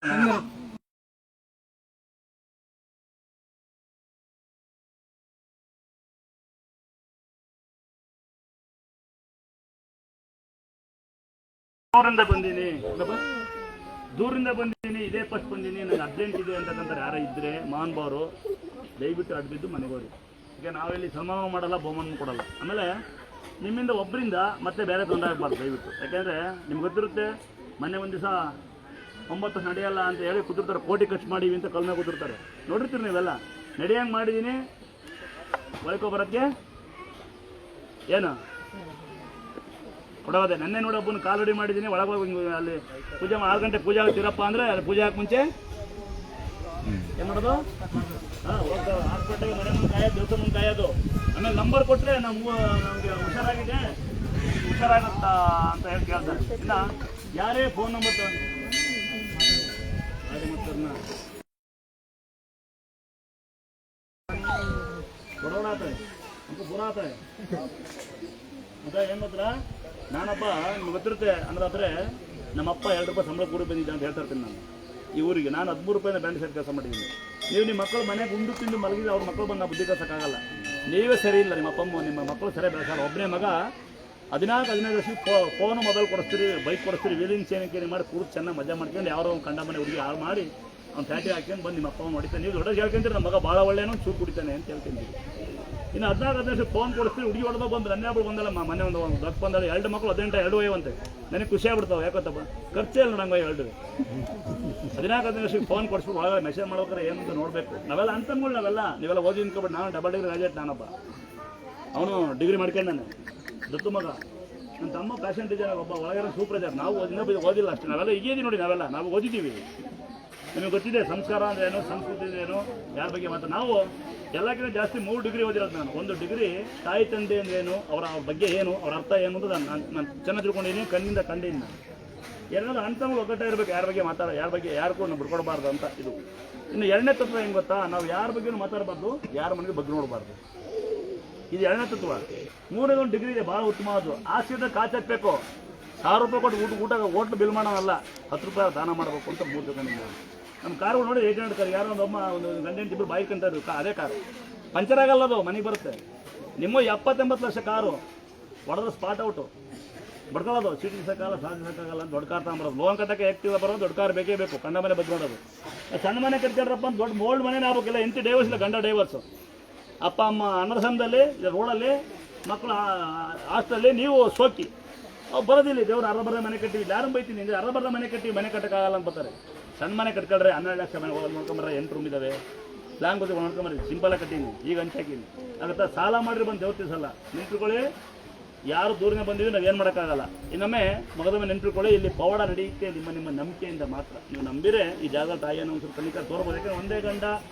ದೂರಿಂದ ಬಂದೀನಿ ಇದೇ ಫಸ್ಟ್ ಬಂದೀನಿ ನನಗೆ ಅರ್ಜೆಂಟ್ ಇದೆ ಅಂತಕ್ಕಂಥ ಯಾರ ಇದ್ದರೆ ಮಹಾನುಭಾವರು ದಯವಿಟ್ಟು ಅಡ್ಬಿದ್ದು ಮನೆಗೆ ಹೋಗಿ. ಈಗ ನಾವೆಲ್ಲಿ ಸನ್ಮಾನ ಮಾಡಲ್ಲ, ಬಹುಮಾನ ಕೊಡಲ್ಲ. ಆಮೇಲೆ ನಿಮ್ಮಿಂದ ಒಬ್ಬರಿಂದ ಮತ್ತೆ ಬೇರೆ ತೊಂದರೆ ಆಗಬಾರ್ದು ದಯವಿಟ್ಟು. ಯಾಕೆಂದರೆ ನಿಮ್ಗೆ ಗೊತ್ತಿರುತ್ತೆ, ಮೊನ್ನೆ ಒಂದು ದಿವಸ 9 ನಡೆಯಲ್ಲ ಅಂತ ಹೇಳಿ ಕೂತಿರ್ತಾರೆ, ಕೋಟಿ ಖರ್ಚು ಮಾಡೀವಿ ಅಂತ ಕಲ್ಮೆ ಕೂತಿರ್ತಾರೆ. ನೋಡಿರ್ತೀರಿ ನೀವೆಲ್ಲ. ನಡೆಯಂಗೆ ಮಾಡಿದ್ದೀನಿ, ಒಳಕೊ ಬರೋಕ್ಕೆ ಏನು ಕೊಡೋದೆ. ನೆನ್ನೆ ನೋಡಿ ಒಬ್ಬನ ಕಾಲ್ ರೆಡಿ ಮಾಡಿದ್ದೀನಿ, ಒಳಗೋಗಿ ಅಲ್ಲಿ ಪೂಜೆ 6 ಗಂಟೆ ಪೂಜೆ ಆಗ್ತೀರಪ್ಪ ಅಂದರೆ ಅಲ್ಲಿ ಪೂಜೆ ಹಾಕಿ ಮುಂಚೆ ಏನು ಮಾಡೋದು? ಹಾಸ್ಪಿಟಲ್ಗೆ ಮನೆ ಮುಂದೆ ಕಾಯೋದು, ದಿವಸ ಮುಂದೆ ಕಾಯೋದು. ಆಮೇಲೆ ನಂಬರ್ ಕೊಟ್ಟರೆ ನಮಗೆ ಹುಷಾರಾಗಿದೆ, ಹುಷಾರಾಗುತ್ತಾ ಅಂತ ಹೇಳಿ ಕೇಳ್ತಾರೆ. ಇನ್ನು ಯಾರೇ ಫೋನ್ ನಂಬರ್ ಕೊಡೋಣ ಆತಾರೆ ಅಂತ ಪೂರ ಆತಾರೆ ಅಂತ ಏನು ಮಾತ್ರ ನಾನಪ್ಪ ನಿಮ್ಗೆ ಗೊತ್ತಿರುತ್ತೆ ಅನ್ನೋದಾದ್ರೆ ನಮ್ಮಪ್ಪ 2 ರೂಪಾಯಿ ಸಂಬಳ ಕೂಡ ಬಂದಿದ್ದೆ ಅಂತ ಹೇಳ್ತಾ ಇರ್ತೀನಿ ನಾನು. ಈ ಊರಿಗೆ ನಾನು 13 ರೂಪಾಯಿನ ಬ್ಯಾಂಕ್ ಸೈಡ್ ಕೆಲಸ ಮಾಡಿದ್ದೀನಿ. ನೀವು ನಿಮ್ಮ ಮಕ್ಕಳು ಮನೆಗೆ ಉಂಡು ತಿಂದು ಮಲಗಿದ್ರೆ ಅವ್ರ ಮಕ್ಕಳು ಬಂದು ಬುದ್ಧಿ ಕಲಿಸೋಕ್ಕಾಗಲ್ಲ. ನೀವೇ ಸರಿ ಇಲ್ಲ, ನಿಮ್ಮ ಅಪ್ಪ ನಿಮ್ಮ ಮಕ್ಕಳು ಸರಿ ಬೆಳೆಸಲ್ಲ. ಒಬ್ಬನೇ ಮಗ 14-15 ವರ್ಷಕ್ಕೆ ಫೋನು ಮೊಬೈಲ್ ಕೊಡಿಸ್ತೀರಿ, ಬೈಕ್ ಕೊಡಿಸ್ತೀರಿ, ವೀಲಿಂಗ್ ಚೇನಿಂಗ್ ಮಾಡಿ ಕೂರು ಚೆನ್ನಾಗಿ ಮಜಾ ಮಾಡ್ಕೊಂಡು ಯಾರೋ ಒಂದು ಕಂಡ ಮನೆ ಹುಡುಗಿ ಹಾಳು ಮಾಡಿ ಅವ್ನು ಫ್ಯಾಟಿ ಹಾಕ್ಕೊಂಡು ಬಂದು ನಿಮ್ಮ ಅಪ್ಪ ಹೊಡಿತಾನೆ. ನೀವು ದೊಡ್ಡ ಹೇಳ್ಕೊಂತೀರಿ ನಮ್ಮ ಮಗ ಭಾಳ ಒಳ್ಳೆಯೂ ಚೂರು ಕುಡಿತಾನೆ ಅಂತ ಹೇಳ್ಕೊಂತೀರಿ. ಇನ್ನು 14-15 ವರ್ಷಕ್ಕೆ ಫೋನ್ ಕೊಡಿಸ್ತೀರಿ, ಹುಡುಗಿ ಹೊಡೆದ ಬಂದು ನನ್ನೇಬಳು ಬಂದಲ್ಲ ಮನೆ ಒಂದು ದೊಡ್ಡ ಬಂದಲ್ಲ 2 ಮಕ್ಕಳು 18 2 ವಯವಂತೆ. ನನಗೆ ಖುಷಿ ಆಗ್ಬಿಡ್ತಾವೆ. ಯಾಕತ್ತಪ್ಪ ಖರ್ಚೇ ಇಲ್ಲ ನಂಗೆ 2 14-15 ವರ್ಷಕ್ಕೆ ಫೋನ್ ಕೊಡಿಸ್ಬಿಟ್ಟು ಒಳಗಡೆ ಮೆಸೇಜ್ ಮಾಡ್ಬೇಕಾರೆ ಏನಂತ ನೋಡಬೇಕು. ನಾವೆಲ್ಲ ಅಂತಮ್ಗಳು ನೀವೆಲ್ಲ ಓದಿ ನಿಂತ್ಕೊಬಿಟ್ಟು ನಾನು ಡಬಲ್ ಡಿಗ್ರಿ ಗ್ರಾಜುಯೇಟ್. ನಾನಪ್ಪ ಅವನು ಡಿಗ್ರಿ ಮಾಡ್ಕೊಂಡಾನೆ, ದತ್ತು ಮಗ. ನನ್ನ ತಮ್ಮ ಫ್ಯಾಷನ್ ಡಿಸೈನರ್, ಒಬ್ಬ ಒಳಗಡೆ ಸೂಪರ್ವೈಸರ್. ನಾವು ಓದಿಲ್ಲ ಅಷ್ಟೇ. ನಾವೆಲ್ಲ ಈಗೇದಿ ನೋಡಿ, ನಾವು ಓದಿದ್ದೀವಿ. ನಿಮಗೆ ಗೊತ್ತಿದೆ ಸಂಸ್ಕಾರ ಅಂದ್ರೆ ಏನು, ಸಂಸ್ಕೃತಿ ಏನು, ಯಾರ ಬಗ್ಗೆ ಮಾತ್ರ. ನಾವು ಎಲ್ಲಕ್ಕಿಂತ ಜಾಸ್ತಿ 3 ಡಿಗ್ರಿ ಓದಿರೋದು ನಾನು. 1 ಡಿಗ್ರಿ ತಾಯಿ ತಂದೆ ಅಂದ್ರೆ ಏನು, ಅವರ ಬಗ್ಗೆ ಏನು, ಅವ್ರ ಅರ್ಥ ಏನು ಅಂತ ನಾನು ಚೆನ್ನಾಗಿ ತಿಳ್ಕೊಂಡಿದ್ದೀನಿ, ಕಣ್ಣಿಂದ ಕಂಡಿದ್ದೀನಿ. ಎರಡನೇದು ಅಂತಮ್ಗಳು ಒಗ್ಗಟ್ಟ ಇರಬೇಕು, ಯಾರ ಬಗ್ಗೆ ಯಾರ ಬಗ್ಗೆ ಯಾರು ಕೂಡ ಬಿಡ್ಕೊಡ್ಬಾರ್ದು ಅಂತ ಇದು. ಇನ್ನು 2ನೇ ತತ್ವ ಹೆಂಗೆ ಗೊತ್ತಾ, ನಾವು ಯಾರ ಬಗ್ಗೆ ಮಾತಾಡಬಾರ್ದು, ಯಾರ ಮನೆಗೆ ಬಗ್ಗೆ ನೋಡಬಾರ್ದು. ಇದು 2ನೇ ತತ್ವ. 3ನೇ ಒಂದು ಡಿಗ್ರಿ ಇದೆ, ಭಾಳ ಉತ್ತಮವಾದ್ದು. ಆಸೆಯಿಂದ ಕಾಚಾಕ್ಬೇಕು. 1000 ರೂಪಾಯಿ ಕೊಟ್ಟು ಊಟ ಹೋಟ್ಲು ಬಿಲ್ ಮಾಡೋಣಲ್ಲ, 10 ರೂಪಾಯಿ ದಾನ ಮಾಡಬೇಕು ಅಂತ 3 ತಿಳ್ಕೊಂಡಿದ್ದೀನಿ. ನಮ್ಮ ಕಾರುಗಳು ನೋಡಿ 800 ಕಾರ್, ಯಾರೋ ಒಂದು ಗಂಟೆ ಇಬ್ಬರು ಬಾಯಿ ಕಂತಾರೆ. ಅದೇ ಕಾರು ಪಂಚರ್ ಆಗಲ್ಲ, ಅದು ಮನೆಗೆ ಬರುತ್ತೆ. ನಿಮ್ಮ 70-80 ಲಕ್ಷ ಕಾರು ಹೊಡೆದ್ರೆ ಸ್ಪಾಟ್ ಔಟು, ಬಡ್ಕೊಳ್ಳೋದು. ಸೀಟ್ ಇಸಕ್ಕಾಗಲ್ಲ, ಸಾಧಿಸೋಕ್ಕಾಗಲ್ಲ ಅಂತ ದೊಡ್ಡ ಕಾರ್ ತಗೊಂಬರೋದು. ಲೋನ್ ಕಟ್ಟಕ್ಕೆ ಆಗ್ತಿಲ್ಲ ಬರೋದು, ದೊಡ್ಡ ಕಾರ್ ಬೇಕೇ ಬೇಕು. ಕಂಡ ಮನೆ ಬದ್ಕೊಳ್ಳೋದು. ಸಣ್ಣ ಮನೆ ಕಟ್ಕೊಂಡ್ರಪ್ಪ ಅಂತ ದೊಡ್ಡ ಓಲ್ಡ್ ಮನೇನೇ ಆಗ್ಬೇಕಿಲ್ಲ. ಎಂತ ಡೈವರ್ಸ್ ಇಲ್ಲ, ಗಂಡ ಡೈವರ್ಸು. ಅಪ್ಪ ಅಮ್ಮ ಅನರ್ಸಂದಲ್ಲಿ ರೋಡಲ್ಲಿ, ಮಕ್ಕಳು ಹಾಸ್ಟೆಲ್ಲಿ, ನೀವು ಸೋಕಿ ಅವ್ರು ಬರೋದಿಲ್ಲ. ದೇವ್ರು ಅರ್ಧಬರ್ಧ ಮನೆ ಕಟ್ಟಿವಿ, ಯಾರು ಬೈತೀನಿ ಅಂದರೆ ಅರ್ಧಬರ್ಧ ಮನೆ ಕಟ್ಟಿವಿ, ಮನೆ ಕಟ್ಟಕ್ಕಾಗಲ್ಲ ಅಂತ ಬರ್ತಾರೆ. ಸಣ್ಣ ಮನೆ ಕಟ್ಕೊಳ್ರೆ 12 ಲಕ್ಷ ಮನೆ ನೋಡ್ಕೊಂಬರ್ರೆ, 8 ರೂಮ್ ಇದ್ದಾವೆ, ಪ್ಲಾನ್ ಗೊತ್ತಿ ನೋಡ್ಕೊಂಬರ್ರಿ. ಸಿಂಪಲಾಗಿ ಕಟ್ಟೀನಿ, ಈಗ ಹಂಚಾಕೀನಿ. ಆಗುತ್ತಾ ಸಾಲ ಮಾಡಿರಿ ಬಂದು ದೇವ್ರ ತಿಳ್ಸಲ್ಲ. ನಿಂತ್ಕೊಳ್ಳಿ, ಯಾರು ದೂರನೇ ಬಂದಿವಿ ನಾವೇನು ಮಾಡೋಕ್ಕಾಗಲ್ಲ. ಇನ್ನೊಮ್ಮೆ ಮಗದೊಮ್ಮೆ ನೆನ್ಪಿಟ್ಕೊಳ್ಳಿ, ಇಲ್ಲಿ ಪವಾಡ ನಡೆಯುತ್ತೆ ನಿಮ್ಮ ನಂಬಿಕೆಯಿಂದ ಮಾತ್ರ. ನೀವು ನಂಬಿರೆ ಈ ಜಾಗ ತಾಯಿಯನ್ನು ಒಂದು ಸ್ವಲ್ಪ ಕಲಿಕ ತೋರ್ಬೋದು. ಯಾಕಂದ್ರೆ ಒಂದೇ ಗಂಡ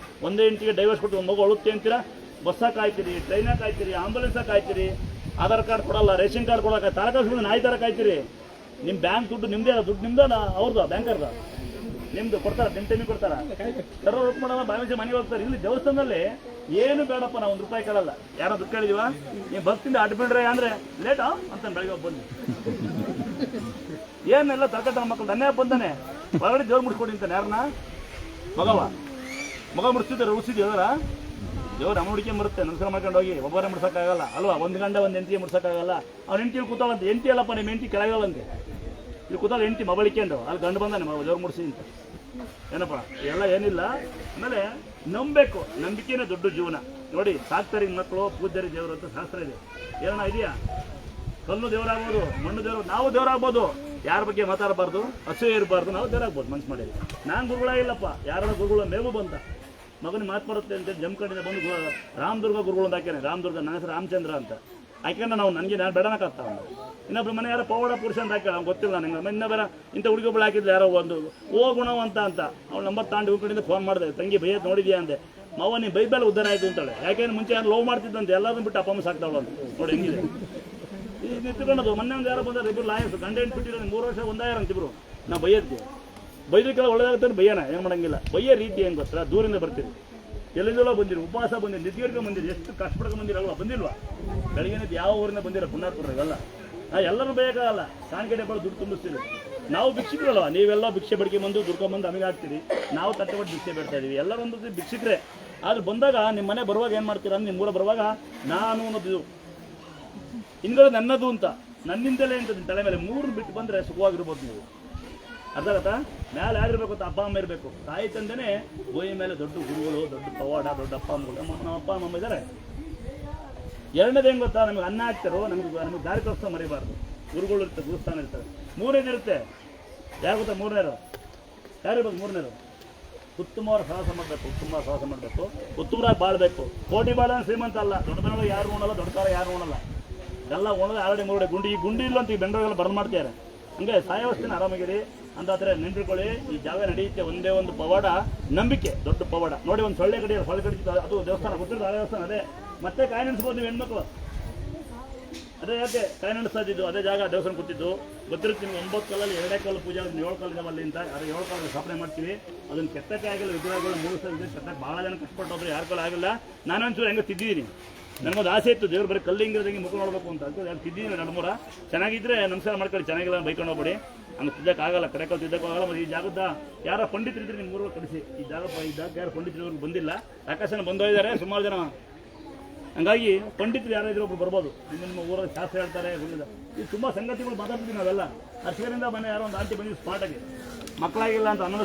ಒಂದೇ ಹೆಂಡತಿಗೆ ಡೈವರ್ಸ್ ಕೊಟ್ಟು ಒಂದು ಮಗು ಅಳುತ್ತೆ ಅಂತೀರಾ, ಬಸ್ಸಾಗಿ ಕಾಯ್ತೀರಿ, ಟ್ರೈನಾಗ ಕಾಯ್ತೀರಿ, ಆಂಬುಲೆನ್ಸಾಗಿ ಕಾಯ್ತೀರಿ, ಆಧಾರ್ ಕಾರ್ಡ್ ಕೊಡಲ್ಲ, ರೇಷನ್ ಕಾರ್ಡ್ ಕೊಡೋಕೆ ತಾರಕಾಸ್ಬಿಟ್ಟು ನಾಯಿ ಥರ ಕಾಯ್ತೀರಿ. ನಿಮ್ಮ ಬ್ಯಾಂಕ್ ದುಡ್ಡು ನಿಮ್ಮದೇ, ದುಡ್ಡು ನಿಮ್ದು ಅವ್ರದ್ದು ಬ್ಯಾಂಕರ್ದು ನಿಮ್ದು ಕೊಡ್ತಾರೆ, ನಿಮ್ಮ ಟೈಮಿಗೆ ಕೊಡ್ತಾರೆ. ಸರ್ವ ರೊಕ್ಕ ಮಾಡಲ್ಲ, ಬಾಯಿ ಮನೆಗೆ ಹೋಗ್ತಾರೆ. ಇಲ್ಲಿ ದೇವಸ್ಥಾನದಲ್ಲಿ ಏನು ಬೇಡಪ್ಪ, ನಾವು 1 ರೂಪಾಯಿ ಕೇಳಲ್ಲ. ಯಾರೋ ದುಡ್ಡು ಕೇಳಿದೀವ, ನೀವು ಭಕ್ತಿಯಿಂದ ಅಡ್ಬಿಡ್ರೆ ಅಂದರೆ ಲೇಟಾ ಅಂತ ಬೆಳಗ್ಗೆ ಬಂದು ಏನೆಲ್ಲ ತರಕಟ್ಟ ಮಕ್ಕಳು ನನ್ನೇ ಬಂದಾನೆ ಹೊರಗಡೆ ದೇವ್ರು ಮುಡಿಸ್ಕೊಡಿ ಅಂತಾನೆ. ಯಾರನ್ನ ಮಗ ಮುಡಿಸ್ತಿದ್ದಾರೆ, ಉಳಿಸಿದ್ವಿ ಅದರ ದೇವ್ರು ಅಮ್ಮ ಹುಡುಕಿ ಬರುತ್ತೆ. ನಮಸ್ಕಾರ ಮಾಡ್ಕೊಂಡು ಹೋಗಿ ಒಬ್ಬರೇ ಮುಡ್ಸೋಕ್ಕಾಗಲ್ಲ ಅಲ್ವಾ. 1 ಗಂಟೆ 1 ಹೆಂಡತಿಗೆ ಮುಡ್ಸೋಕ್ಕಾಗಲ್ಲ. ಅವ್ನು ಹೆಂಡತಿ ಕೂತಾಳಂತೆ, ಹೆಂಡತಿ ಅಲ್ಲಪ್ಪ ನಿಮ್ಮ ಹೆಂಡತಿ ಕೆಳಗಲ್ಲಂತೆ. ಇಲ್ಲಿ ಕೂತಾಳ ಹೆಂಡತಿ ಮೊಬೈಲ್ ಇಕ್ಕೊಂಡು, ಅಲ್ಲಿ ಗಂಡು ಬಂದಾನೆ ದೇವ್ರು ಮುಡಿಸಿ ಅಂತ. ಏನಪ್ಪ ಎಲ್ಲ ಏನಿಲ್ಲ. ಆಮೇಲೆ ನಂಬಬೇಕು, ನಂಬಿಕೆನೇ ದೊಡ್ಡ ಜೀವನ. ನೋಡಿ ಸಾಕ್ತಾರೆ ಮಕ್ಕಳು, ಪೂಜಾರಿ ದೇವರು ಅಂತ ಶಾಸ್ತ್ರ ಇದೆ. ಏನೋ ಇದೆಯಾ? ಕಲ್ಲು ದೇವರಾಗ್ಬೋದು, ಮಣ್ಣು ದೇವರು, ನಾವು ದೇವರಾಗ್ಬೋದು. ಯಾರ ಬಗ್ಗೆ ಮಾತಾಡಬಾರ್ದು, ಅಸೂಯೆ ಇರಬಾರ್ದು, ನಾವು ದೇವರಾಗ್ಬೋದು ಮನ್ಸು ಮಾಡಿ. ನಾನು ಗುರುಗಳಾಗಿಲ್ಲಪ್ಪ, ಯಾರನ್ನ ಗುರುಗಳ ಮೇವು ಬಂತ ಮಗನ ಮಾತು ಬರುತ್ತೆ ಅಂತ ಜಮ್ಕಂಡಿಂದ ಬಂದು ರಾಮದುರ್ಗ ಗುರುಗಳು ಅಂತ ಹಾಕ್ಯಾನೆ. ರಾಮದುರ್ಗ, ನನ್ನ ಹೆಸರು ರಾಮಚಂದ್ರ ಅಂತ ಹಾಕ್ಯಾನ. ನಾನು ಬೇಡನಕ್ಕಾಗ್ತಾವ. ಇನ್ನೊಬ್ರು ಮನೆ ಯಾರೋ ಪವಾಡ ಪುರುಷ ಅಂತ ಹಾಕ್ಯಾಳ, ಅವ್ನು ಗೊತ್ತಿಲ್ಲ ನಂಗೆ. ಇನ್ನೊಬ್ಬರ ಇಂಥ ಹುಡುಗಿಗಳು ಹಾಕಿದ್ಲು ಯಾರೋ ಒಂದು ಗುಣವ ಅಂತ ಅವ್ಳು ನಂಬರ್ ತಾಂಡು ಕಡೆಯಿಂದ ಫೋನ್ ಮಾಡಿದೆ, ತಂಗಿ ಬೈಯತ್ ನೋಡಿದ್ಯಾ ಅಂದೆ. ಮಾವ ನೀನು ಬೈಬಲ್ ಉದ್ದಾರ ಆಯಿತು ಅಂತಾಳೆ. ಯಾಕೆಂದ್ರೆ ಮುಂಚೆ ಯಾರು ಲವ್ ಮಾಡ್ತಿದ್ದಂತೆ, ಎಲ್ಲದನ್ನು ಬಿಟ್ಟು ಅಪ್ಪ ಅಮ್ಮ ಸಾಕ್ತಾವಳು ಅಂತ. ನೋಡಿ ಹೆಂಗಿದೆ ಈಗ ನಿಂತ್ಕೊಳ್ಳೋದು. ಮೊನ್ನೆ ಒಂದು ಯಾರೋ ಬಂದರೆ ಇಬ್ಬರು ಲಾಯರ್ಸ್, ಗಂಡ ಹೆಣ್ಣು ಬಿಟ್ಟಿರೋ 3 ವರ್ಷ ಒಂದಾಯರ ಅಂತಿಬ್ರು. ನಾವು ಬೈಯದ್ದೆ, ಬೈದಕ್ಕೆಲ್ಲ ಒಳ್ಳೆದಾಗ್ತಾರೆ, ಬೈಯೋಣ, ಏನು ಮಾಡೋಂಗಿಲ್ಲ. ಬೈಯೋ ರೀತಿ ಏನು ಗೊತ್ತಾ, ದೂರಿಂದ ಬರ್ತೀರಿ, ಎಲ್ಲಿಂದಲೋ ಬಂದಿರಿ, ಉಪವಾಸ ಬಂದಿರಿ, ನಿದ್ಗೆರ್ಗೆ ಬಂದಿರಿ, ಎಷ್ಟು ಕಷ್ಟಪಡ್ಕೊಂಡು ಬಂದಿರಲ್ವ, ಬಂದಿಲ್ವಾ? ಬೆಳಗ್ಗೆನೇ ಯಾವ ಊರಿಂದ ಬಂದಿರೋ ಪುಣ್ಯಾತ್ಮರು ಇವೆಲ್ಲ. ಎಲ್ಲರೂ ಬೇಕಾಗಲ್ಲ, ಕಾಣಿಕೆ ದುಡ್ಡು ತುಂಬಿಸ್ತೀವಿ. ನಾವು ಭಿಕ್ಷುಕರಲ್ವ, ನೀವೆಲ್ಲ ಭಿಕ್ಷೆ ಬಂದು ದುಡ್ಕೊಂಬಂದು ನಮಗೆ ಹಾಕ್ತೀರಿ, ನಾವು ತಟ್ಟೆ ಕೊಟ್ಟು ಭಿಕ್ಷೆ ಬೇಡ್ತಾ ಇದೀವಿ, ಎಲ್ಲರೊಂದು ಭಿಕ್ಷುಕರೇ. ಆದ್ರೆ ಬಂದಾಗ ನಿಮ್ಮ ಮನೆ ಬರುವಾಗ ಏನು ಮಾಡ್ತೀರಾ ಅಂದ್ರೆ, ನಿಮ್ಮ ಊರ ಬರುವಾಗ ನಾನು ಅನ್ನೋದು ಹಿಂದ್ಗಡೆ ನನ್ನದು ಅಂತ, ನನ್ನಿಂದಲೇ ಅಂತ ತಲೆ ಮೇಲೆ 3 ಬಿಟ್ಟು ಬಂದರೆ ಸುಖವಾಗಿರ್ಬೋದು ನೀವು. ಅರ್ಥ ಆಗುತ್ತಾ? ಮೇಲೆ ಯಾರಿರ್ಬೇಕು ಅಂತ, ಅಪ್ಪ ಅಮ್ಮ ಇರಬೇಕು. ತಾಯಿ ತಂದೆನೇ ಗೋಯಿ ಮೇಲೆ ದೊಡ್ಡ ಗುರುಗಳು, ದೊಡ್ಡ ಪವಾಡ, ದೊಡ್ಡ ಅಪ್ಪ ಅಮ್ಮಗಳು. ನಮ್ಮ ಅಪ್ಪ ಅಮ್ಮ ಇದ್ದಾರೆ. ಎರಡನೇದು ಹೆಂಗೆ ಗೊತ್ತಾ, ನಮಗೆ ಅನ್ನ ಹಾಕ್ತಾರೋ, ನಮಗೆ ದಾರಿ ತೋರಿಸ್ತಾ ಮರಿಬಾರ್ದು. ಗುರುಗಳು ಇರ್ತಾರೆ, ಗುರುಸ್ಥಾನ ಇರ್ತಾರೆ. ಮೂರನೇದು ಇರುತ್ತೆ, ಯಾರು ಗೊತ್ತಾ ಮೂರನೇದು? ಯಾರಿರ್ಬೋದು ಮೂರನೇದು? ಉತ್ತಮವಾದ ಸಾಹಸ ಮಾಡಬೇಕು, ಉತ್ತಮವಾದ ಸಾಹಸ ಮಾಡಬೇಕು, ಉತ್ತಮರಾಗಿ ಬಾಳಬೇಕು. ಕೋಟಿ ಬಾಳ ಶ್ರೀಮಂತ ಅಲ್ಲ, ದೊಡ್ಡ ಬೆಳೆ ಯಾರು ಉಣಲ್ಲ, ದೊಡ್ಡ ಕಾರ ಯಾರು ಉಣಲ್ಲ, ಎಲ್ಲ ಉಣದ ಆಲ್ರೆಡಿ ಮೂರಡೆ ಗುಂಡಿ. ಈ ಗುಂಡಿ ಇಲ್ಲ ಅಂತ ಈ ಬೆಂಗಳೂರಲ್ಲಿ ಬರದು ಮಾಡ್ತಾರೆ. ಹಂಗೆ ಸಾಯವಸ್ತಿನ ಆರಾಮಾಗಿರಿ ಅಂತಾದ್ರೆ ನೆನ್ಪಿಟ್ಕೊಳ್ಳಿ. ಈ ಜಾಗ ನಡೆಯುತ್ತೆ ಒಂದೇ ಒಂದು ಪವಾಡ, ನಂಬಿಕೆ, ದೊಡ್ಡ ಪವಾಡ. ನೋಡಿ, ಒಂದು ಸೊಳ್ಳೆ ಕಡಿ ಕಡಿತಿತ್ತು, ಅದು ದೇವಸ್ಥಾನ ಗೊತ್ತಿರೋದು, ಆ ದೇವಸ್ಥಾನ ಅದೇ. ಮತ್ತೆ ಕಾಯಿ ನೆನೆಸ್ಬೋದು ನೀವು ಹೆಣ್ಮಕ್ಳು, ಅದೇ ಯಾಕೆ ಕಾಯಿ ನೆನೆಸ್ತಾ ಇದ್ದಿದ್ದು, ಅದೇ ಜಾಗ ದೇವಸ್ಥಾನ ಕೂತಿದ್ದು. ಗೊತ್ತಿರುತ್ತೆ ನಿಮ್ಗೆ. 9 ಕಾಲಲ್ಲಿ 2 ಕಾಲು ಪೂಜೆ, 7 ಕಾಲು ಇದಾವಲ್ಲಿ ಅಂತ. ಅದು 7 ಕಾಲು ಸ್ಥಾಪನೆ ಮಾಡ್ತೀವಿ. ಅದನ್ನು ಕೆತ್ತಕ್ಕೆ ಆಗಿಲ್ಲ, ವಿಗ್ರಹಗಳು 3 ಸಲ ಕೆತ್ತಕ್ಕೆ ಭಾಳ ಜನ ಕಷ್ಟಪಟ್ಟೋದ್ರು, ಯಾರ ಕಾಲ ಆಗಿಲ್ಲ. ನಾನೊಂಚೂರು ಹೆಂಗೆ ತಿದ್ದಿದ್ದೀನಿ, ನನಗೊಂದು ಆಸೆ ಇತ್ತು, ದೇವ್ರು ಬರೀ ಕಲ್ಲು ಹಿಂಗಿರೋದಂಗೆ ಮುಖ ನೋಡಬೇಕು ಅಂತ. ಅದು ತಿದ್ದಿದ್ದೀನಿ 2-3. ಚೆನ್ನಾಗಿದ್ರೆ ನಮಸ್ಕಾರ ಮಾಡ್ಕೊಳ್ಳಿ, ಚೆನ್ನಾಗಿಲ್ಲ ಬೈಕೊಂಡು ಹೋಗ್ಬೇಡಿ. ಹಂಗೆ ತಿದ್ದಕ್ಕಾಗಲ್ಲ, ಕಡೆ ಕಾಲು ತಿದ್ದಕ್ಕಾಗಲ್ಲ. ಮತ್ತು ಈ ಜಾಗದ ಯಾರೋ ಪಂಡಿತರಿದ್ರೆ ನಿಮ್ಮ ಊರಲ್ಲಿ ಕಳಿಸಿ. ಈ ಜಾಗಕ್ಕೆ ಯಾರು ಪಂಡಿತರು ಬಂದಿಲ್ಲ, ಆಕಾಶನ ಬಂದೋಗಿದ್ದಾರೆ ಸುಮಾರು ಜನ. ಹಂಗಾಗಿ ಪಂಡಿತರು ಯಾರಾದ್ರೂ ಒಬ್ರು ಬರ್ಬೋದು, ನಿಮ್ಮ ಊರಲ್ಲಿ ಶಾಸ್ತ್ರ ಹೇಳ್ತಾರೆ. ಇದು ತುಂಬ ಸಂಗತಿಗಳು ಮಾತಾಡ್ತೀವಿ ನಾವೆಲ್ಲ. ಅರ್ಚಕರಿಂದ ಮನೆ ಯಾರೋ ಒಂದು ಆಂಟಿ ಬಂದಿದ್ದು ಸ್ಪಾಟಾಗಿ, ಮಕ್ಕಳಾಗಿಲ್ಲ ಅಂತ ಅನ್ನೋ